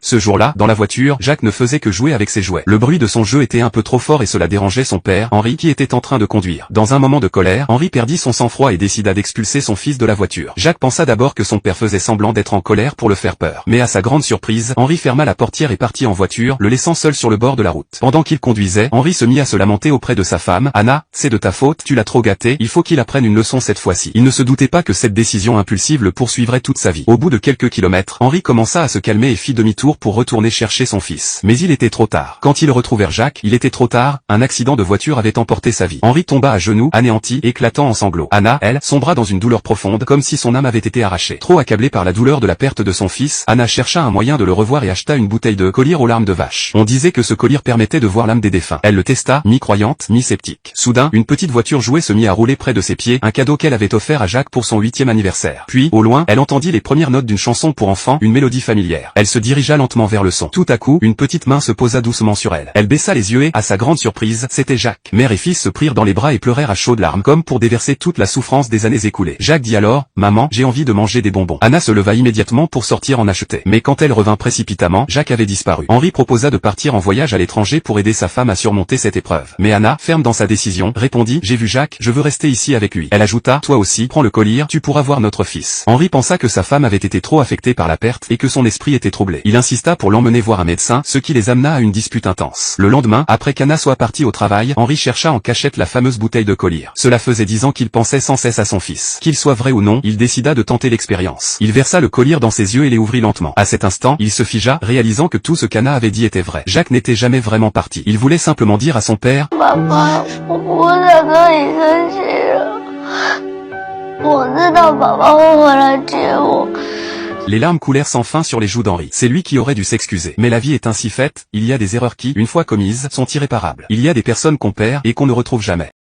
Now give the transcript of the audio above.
Ce jour-là, dans la voiture, Jacques ne faisait que jouer avec ses jouets. Le bruit de son jeu était un peu trop fort et cela dérangeait son père, Henri, qui était en train de conduire. Dans un moment de colère, Henri perdit son sang-froid et décida d'expulser son fils de la voiture. Jacques pensa d'abord que son père faisait semblant d'être en colère pour le faire peur. Mais à sa grande surprise, Henri ferma la portière et partit en voiture, le laissant seul sur le bord de la route. Pendant qu'il conduisait, Henri se mit à se lamenter auprès de sa femme. « Anna, c'est de ta faute, tu l'as trop gâté, il faut qu'il apprenne une leçon cette fois-ci. » Il ne se doutait pas que cette décision impulsive le poursuivrait toute sa vie. Au bout de quelques kilomètres, Henri commença à se calmer et fit demi-tour pour retourner chercher son fils. Mais il était trop tard. Quand ils retrouvèrent Jacques, il était trop tard, un accident de voiture avait emporté sa vie. Henri tomba à genoux, anéanti, éclatant en sanglots. Anna, elle, sombra dans une douleur profonde, comme si son âme avait été arrachée. Trop accablée par la douleur de la perte de son fils, Anna chercha un moyen de le revoir et acheta une bouteille de collyre aux larmes de vache. On disait que ce collyre permettait de voir l'âme des défunts. Elle le testa, mi-croyante, mi-sceptique. Soudain, une petite voiture jouée se mit à rouler près de ses pieds, un cadeau qu'elle avait offert à Jacques pour son 8e anniversaire. Puis, au loin, elle entendit les premières notes d'une chanson pour enfants, une mélodie familière. Elle se dirigea lentement vers le son. Tout à coup, une petite main se posa doucement sur elle. Elle baissa les yeux et, à sa grande surprise, c'était Jacques. Mère et fils se prirent dans les bras et pleurèrent à chaudes larmes, comme pour déverser toute la souffrance des années écoulées. Jacques dit alors, « Maman, j'ai envie de manger des bonbons. » Anna se leva immédiatement pour sortir en acheter. Mais quand elle revint précipitamment, Jacques avait disparu. Henri proposa de partir en voyage à l'étranger pour aider sa femme à surmonter cette épreuve. Mais Anna, ferme dans sa décision, répondit, « J'ai vu Jacques, je veux rester ici avec lui. » Elle ajouta, « Toi aussi, prends le collyre, tu pourras voir notre fils. » Henri pensa que sa femme avait été trop affectée par la perte et que son esprit était troublé. Il insista pour l'emmener voir un médecin, ce qui les amena à une dispute intense. Le lendemain, après qu'Anna soit partie au travail, Henri chercha en cachette la fameuse bouteille de collyre. Cela faisait 10 ans qu'il pensait sans cesse à son fils. Qu'il soit vrai ou non, il décida de tenter l'expérience. Il versa le collyre dans ses yeux et les ouvrit lentement. À cet instant, il se figea, réalisant que tout ce qu'Anna avait dit était vrai. Jacques n'était jamais vraiment parti. Il voulait simplement dire à son père, « Papa, 我不再跟你生气了。我知道爸爸会回来接我。” Les larmes coulèrent sans fin sur les joues d'Henri. C'est lui qui aurait dû s'excuser. Mais la vie est ainsi faite, il y a des erreurs qui, une fois commises, sont irréparables. Il y a des personnes qu'on perd et qu'on ne retrouve jamais.